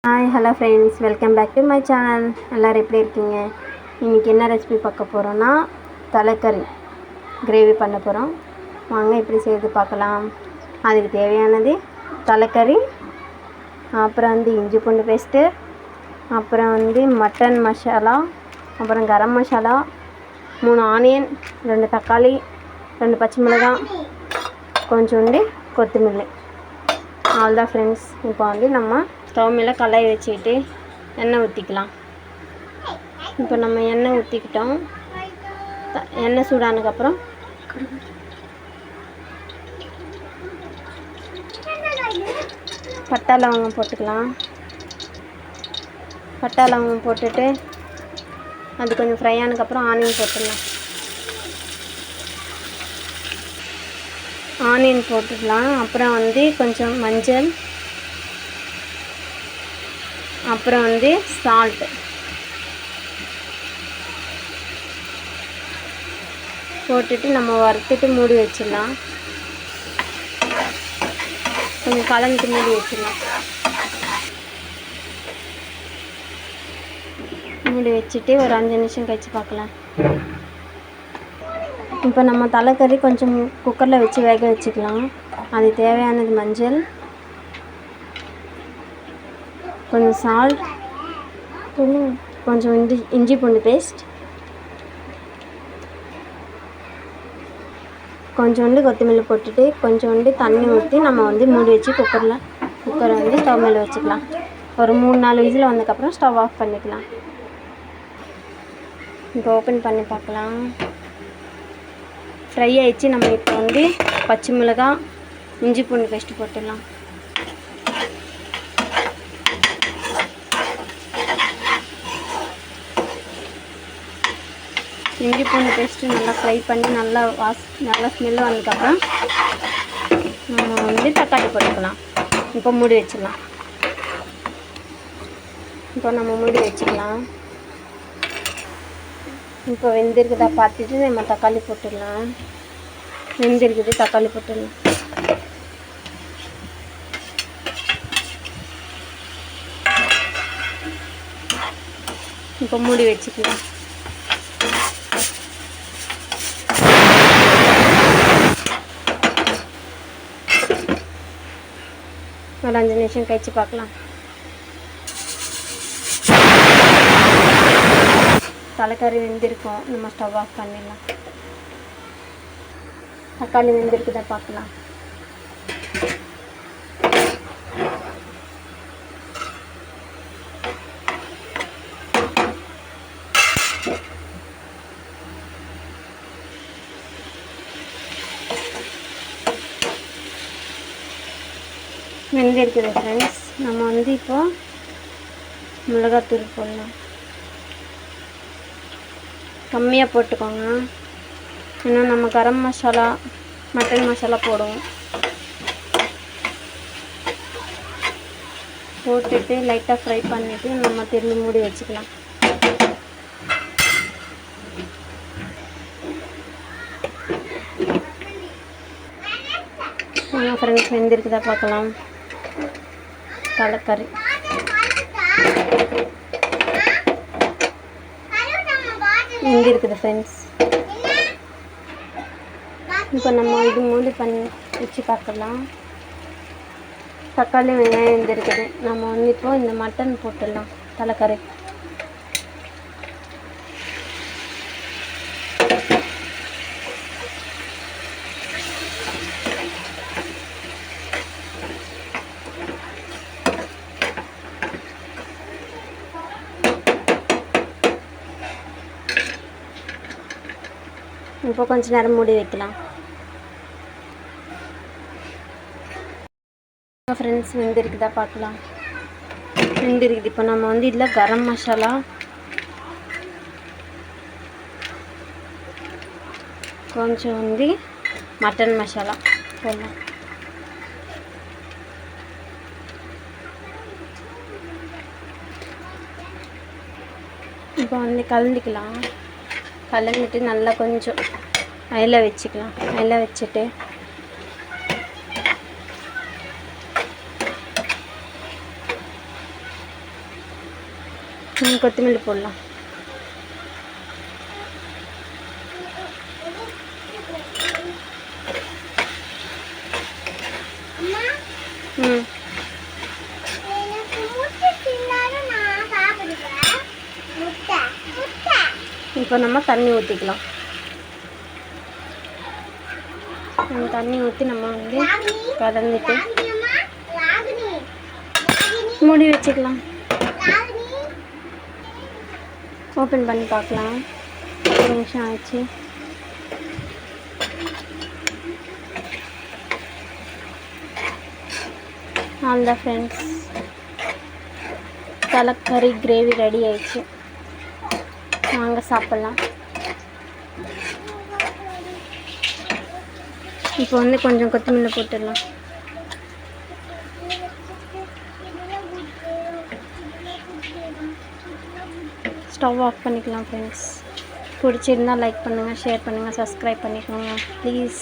Hi hello friends, welcome back to my channel. எல்லோரும் எப்படி இருக்கீங்க? இன்றைக்கி என்ன ரெசிபி பார்க்க போகிறோன்னா தலைக்கறி கிரேவி பண்ண போகிறோம். வாங்க எப்படி செய்து பார்க்கலாம். அதுக்கு தேவையானது தலைக்கறி, அப்புறம் இஞ்சி பூண்டு பேஸ்ட்டு, அப்புறம் மட்டன் மசாலா, அப்புறம் கரம் மசாலா, 3 ஆனியன், 2 தக்காளி, 2 பச்சை மிளகாய், கொஞ்சோண்டு கொத்தமல்லி. அவ்வளோதான் ஃப்ரெண்ட்ஸ். இப்போ நம்ம ஸ்டவ் மேலே கடாய் வச்சுக்கிட்டு எண்ணெய் ஊற்றிக்கலாம். இப்போ நம்ம எண்ணெய் ஊற்றிக்கிட்டோம். எண்ணெய் சூடானதுக்கப்புறம் பட்டை லவங்கம் போட்டுக்கலாம். பட்டை லவங்கம் போட்டுட்டு அது கொஞ்சம் ஃப்ரை ஆனதுக்கப்புறம் ஆனியன் போட்டுடலாம். ஆனியன் போட்டுக்கலாம். அப்புறம் கொஞ்சம் மஞ்சள், அப்புறம் சால்ட்டு போட்டுட்டு நம்ம வறுத்துட்டு மூடி வச்சிடலாம். கொஞ்சம் கலந்துட்டு மூடி வச்சிடலாம். மூடி வச்சுட்டு ஒரு 5 நிமிஷம் கழிச்சு பார்க்கலாம். இப்போ நம்ம தலைக்கறி கொஞ்சம் குக்கரில் வச்சு வேக வச்சுக்கலாம். அது தேவையானது மஞ்சள், கொஞ்சம் சால்ட், கொஞ்சம் இஞ்சி பூண்டு பேஸ்ட், கொஞ்சோண்டு கொத்தமல்லி போட்டுட்டு கொஞ்சோண்டு தண்ணி ஊற்றி நம்ம மூடி வச்சு குக்கரை ஸ்டவ் மேலே வச்சுக்கலாம். ஒரு 3-4 விசில் வந்ததுக்கப்புறம் ஸ்டவ் ஆஃப் பண்ணிக்கலாம். இப்போ ஓப்பன் பண்ணி பார்க்கலாம். ஃப்ரை ஆகிடுச்சு. நம்ம இப்போ பச்சை மிளகாய், இஞ்சி பூண்டு பேஸ்ட்டு போட்டுடலாம். இஞ்சி பூண்டு பேஸ்ட்டு நல்லா ஃப்ரை பண்ணி நல்லா ஸ்மெல்லு வந்ததுக்கப்புறம் நம்ம தக்காளி போட்டுக்கலாம். இப்போ மூடி வச்சிடலாம். இப்போ நம்ம மூடி வச்சுக்கலாம். இப்போ வெந்திருக்குதா பார்த்துட்டு நம்ம தக்காளி போட்டுடலாம். வெந்திருக்குது, தக்காளி போட்டுடலாம். இப்போ மூடி வச்சுக்கலாம். ஒரு 5 நிமிஷம் கழிச்சு பார்க்கலாம். தலைக்கறி வெந்திருக்கும். நம்ம ஸ்டவ் ஆஃப் பண்ணிடலாம். தக்காளி வெந்திருக்குதா பார்க்கலாம். வெந்திருக்குது ஃப்ரெண்ட்ஸ். நம்ம இப்போ மிளகாத்தூள் போடலாம். கம்மியாக போட்டுக்கோங்க. ஏன்னா நம்ம கரம் மசாலா, மட்டன் மசாலா போடுவோம். போட்டுட்டு லைட்டாக ஃப்ரை பண்ணிவிட்டு நம்ம திரும்பி மூடி வச்சுக்கலாம். ஃப்ரெண்ட்ஸ் வெந்திருக்குதா பார்க்கலாம். தலைக்கறி வெந்திருக்குது ஃப்ரெண்ட்ஸ். இப்போ நம்ம மூடி பண்ணி வச்சு பார்க்கலாம். தக்காளி வெங்காயம் வெந்திருக்குது. நம்ம இப்போ இந்த மட்டன் போட்டுடலாம். தலைக்கறி இப்போ கொஞ்ச நேரம் மூடி வைக்கலாம். ஃப்ரெண்ட்ஸ் வெந்திருக்குதா பார்க்கலாம். வெந்திருக்குது. இப்போ நம்ம இதில் கரம் மசாலா, கொஞ்சம் மட்டன் மசாலா போடலாம். இப்போ கலந்துக்கலாம். கலந்துட்டு நல்லா கொஞ்சம் அதில் வச்சுக்கலாம். அதில் வச்சுட்டு கொத்தமல்லி போடலாம். இப்போ நம்ம தண்ணி ஊற்றிக்கலாம். தண்ணி ஊற்றி நம்ம வந்து கலந்துட்டு மூடி வச்சுக்கலாம். ஓப்பன் பண்ணி பார்க்கலாம். 10 நிமிஷம் ஆச்சு. அவ்வளோதான் ஃப்ரெண்ட்ஸ், தலைக்கறி கிரேவி ரெடி ஆயிடுச்சு. வாங்க சாப்பிட்லாம். இப்போ வந்து கொஞ்சம் கொத்தமல்லி போட்டுடலாம். ஸ்டவ் ஆஃப் பண்ணிக்கலாம் ஃப்ரெண்ட்ஸ். பிடிச்சிருந்தால் லைக் பண்ணுங்கள், ஷேர் பண்ணுங்கள், சப்ஸ்கிரைப் பண்ணிக்கோங்க ப்ளீஸ்.